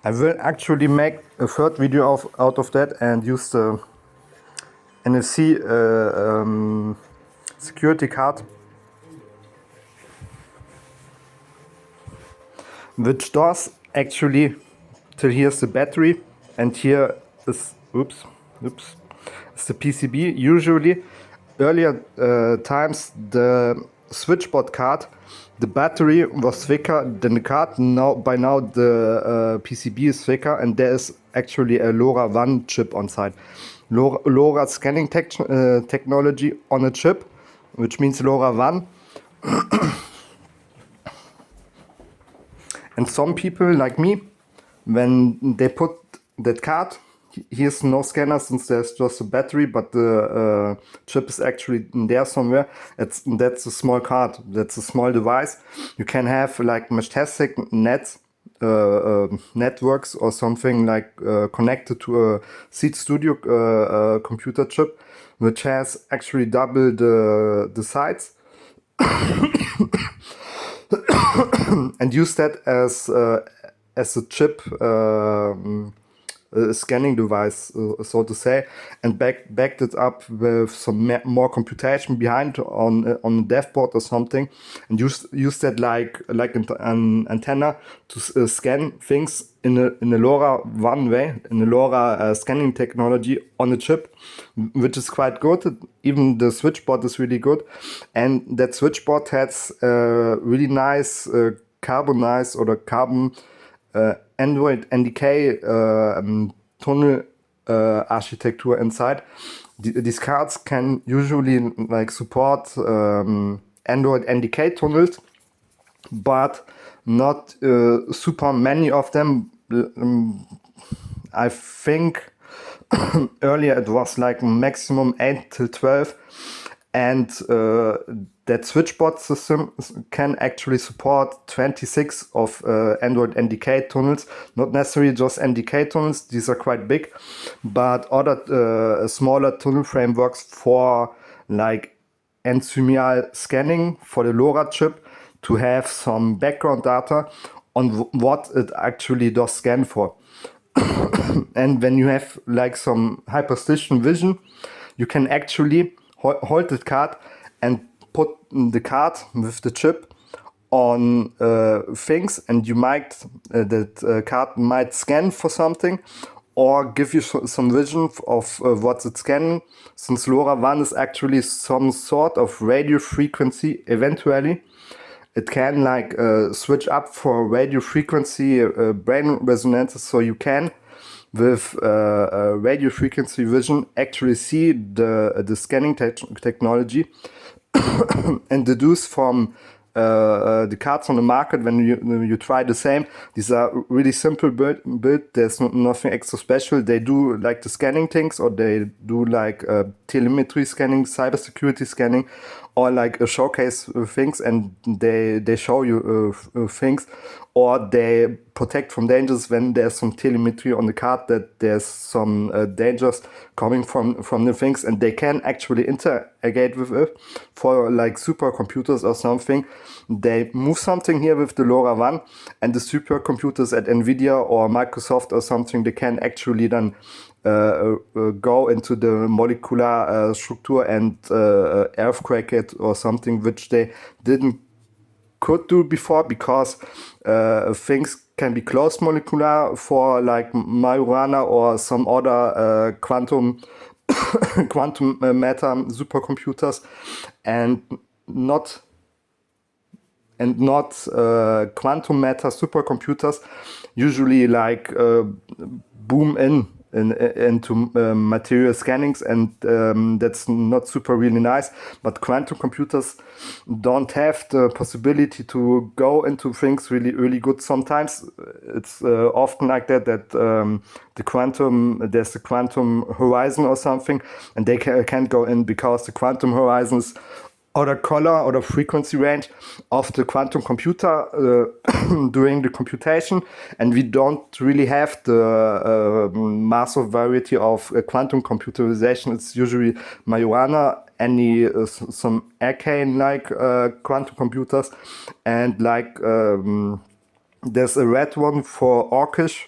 I will actually make a third video out of that and use the NFC security card, which does actually till here's the battery and here is is the PCB. Usually earlier times the switchboard card, the battery was thicker than the card. Now the PCB is thicker and there is actually a LoRaWAN chip on site. LoRa scanning technology on a chip, which means LoRaWAN. And some people like me, when they put that card, here's no scanner since there's just a battery, but the chip is actually there somewhere. That's a small card. That's a small device. You can have like Meshtastic networks or something like connected to a Seed Studio computer chip, which has actually double the size. And use that as a chip scanning device, so to say, and backed it up with some more computation behind on the dev board or something, and use that like an antenna to scan things in a LoRaWAN way, in a LoRa scanning technology on a chip, which is quite good. Even the switchboard is really good, and that switchboard has really nice carbonized or carbon Android NDK tunnel architecture inside. These cards can usually like support Android NDK tunnels, but not super many of them. I think earlier it was like maximum 8 till 12, and that switchboard system can actually support 26 of Android NDK tunnels, not necessarily just NDK tunnels, these are quite big, but other smaller tunnel frameworks for like enzymal scanning for the LoRa chip to have some background data on what it actually does scan for. And when you have like some hyperstition vision, you can actually hold the card and put the card with the chip on things, and you might that card might scan for something or give you some vision of what it's scanning. Since LoRaWAN is actually some sort of radio frequency, eventually it can like switch up for radio frequency brain resonances, so you can with radio frequency vision actually see the scanning technology and deduce from the cards on the market when you try the same. These are really simple build. There's nothing extra special. They do like the scanning things, or they do like telemetry scanning, cybersecurity scanning, or like a showcase things, and they show you things, or they protect from dangers when there's some telemetry on the card that there's some dangers coming from the things, and they can actually interagate with it. For like supercomputers or something, they move something here with the LoRaWAN, and the supercomputers at NVIDIA or Microsoft or something, they can actually then go into the molecular structure and earthquake it or something, which they could do before, because things can be closed molecular for like marijuana or some other quantum matter supercomputers, and not quantum matter supercomputers usually like boom into material scannings, and that's not super really nice. But quantum computers don't have the possibility to go into things really good. Sometimes it's often like that there's the quantum horizon or something, and they can't go in because the quantum horizons or the color or the frequency range of the quantum computer during the computation, and we don't really have the massive variety of quantum computerization. It's usually marijuana, some arcane like quantum computers, and like there's a red one for Orcish,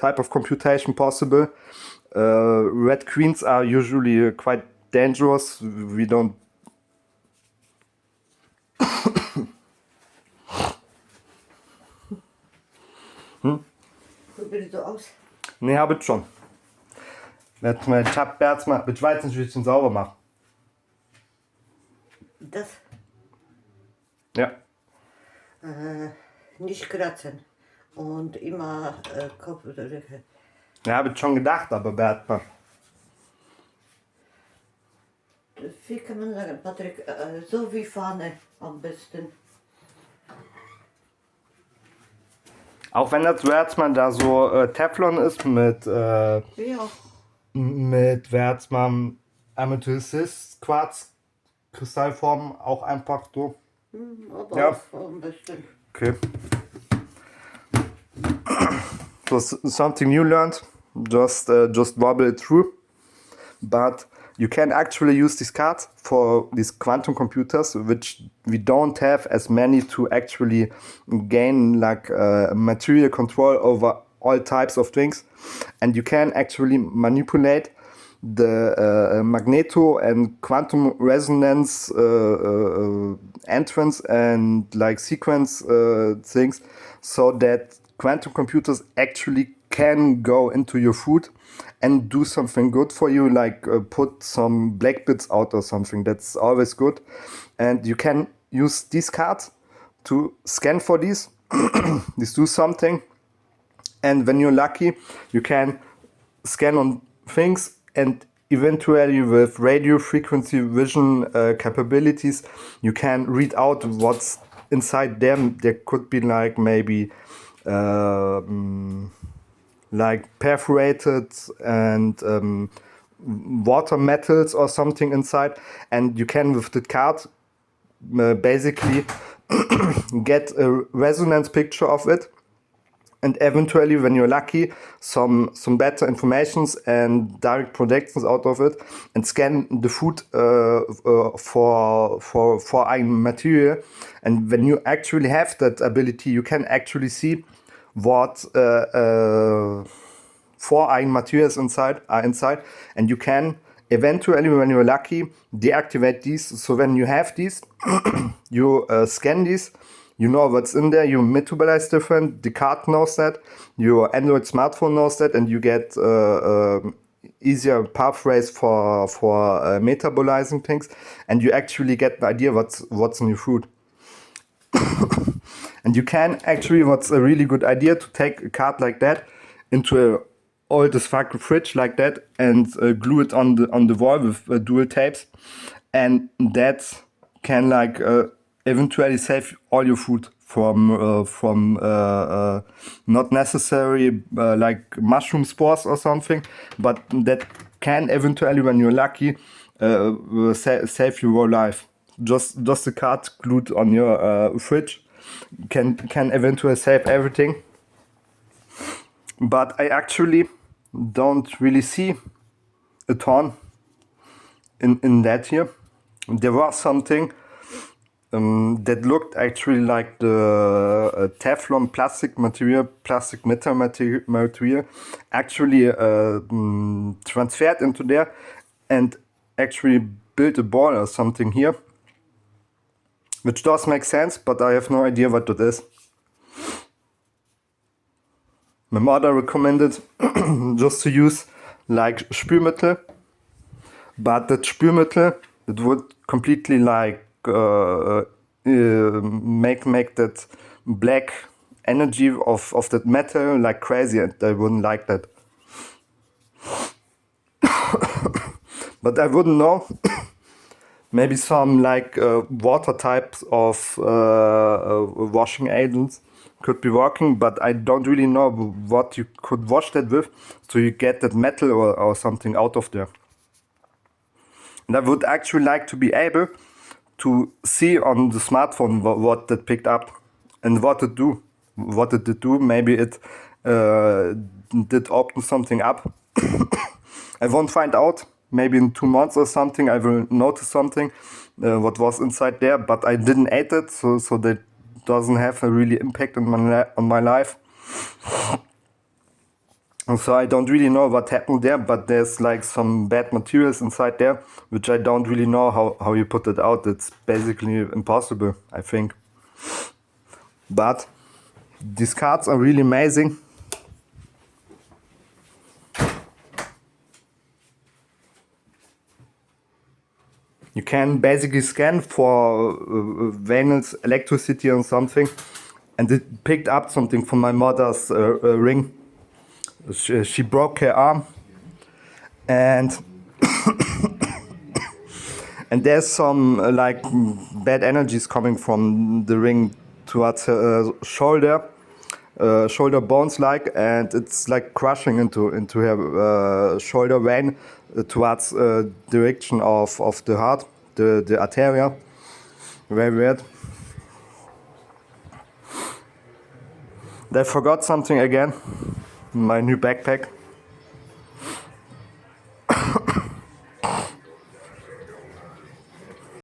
type of computation possible. Red queens are usually quite dangerous. We don't. Probier du aus. Nee, hab ich schon. Ich hab jetzt mal, ich weiß nicht, wie ich den sauber mache. Das Ja. nicht kratzen. Und immer Kopf oder Rücken. Ja, hab ich schon gedacht, aber Bertmann. Wie kann man sagen, Patrick, so wie Fahne am besten. Auch wenn das Bertmann da so Teflon ist Ja. mit Wertsmann Amethyst, Quarz, Kristallformen, auch einfach so. Aber Ja. auch am besten. Okay. So something you learned, just wobble it through. But you can actually use these cards for these quantum computers, which we don't have as many to actually gain like material control over all types of things. And you can actually manipulate the magneto and quantum resonance entrance and like sequence things, so that quantum computers actually can go into your food and do something good for you, like put some black bits out or something. That's always good. And you can use these cards to scan for these. These do something. And when you're lucky, you can scan on things, and eventually with radio frequency vision capabilities, you can read out what's inside them. There could be like maybe like perforated and water metals or something inside, and you can with the card basically get a resonance picture of it, and eventually, when you're lucky, some better informations and direct projections out of it, and scan the food for a material. And when you actually have that ability, you can actually see what four materials are inside, and you can eventually, when you're lucky, deactivate these. So when you have these, you scan these, you know what's in there, you metabolize different, the card knows that, your Android smartphone knows that, and you get easier pathways for metabolizing things, and you actually get an idea what's in your food. And you can actually, what's a really good idea, to take a card like that into a old as fuck fridge like that, and glue it on the wall with dual tapes, and that can like eventually save all your food from not necessary like mushroom spores or something, but that can eventually, when you're lucky, save your whole life. Just a card glued on your fridge can eventually save everything. But I actually don't really see a ton in that here. There was something that looked actually like the Teflon plastic metal material actually transferred into there and actually built a ball or something here, which does make sense, but I have no idea what that is. My mother recommended just to use like Spülmittel, but that Spülmittel, it would completely like make that black energy of that metal like crazy, and I wouldn't like that. But I wouldn't know. Maybe some like water types of washing agents could be working, but I don't really know what you could wash that with, so you get that metal or something out of there. And I would actually like to be able to see on the smartphone what that picked up and what it do. What did it do? Maybe it did open something up. I won't find out. Maybe in 2 months or something I will notice something, what was inside there, but I didn't eat it, so that doesn't have a really impact on my life. And so I don't really know what happened there, but there's like some bad materials inside there, which I don't really know how you put it out. It's basically impossible, I think. But these cards are really amazing. You can basically scan for Venus electricity or something, and it picked up something from my mother's ring. She broke her arm, and and there's some like bad energies coming from the ring towards her shoulder bones, like, and it's like crushing into her shoulder vein towards direction of the heart, the arteria. Very weird. I forgot something again. My new backpack.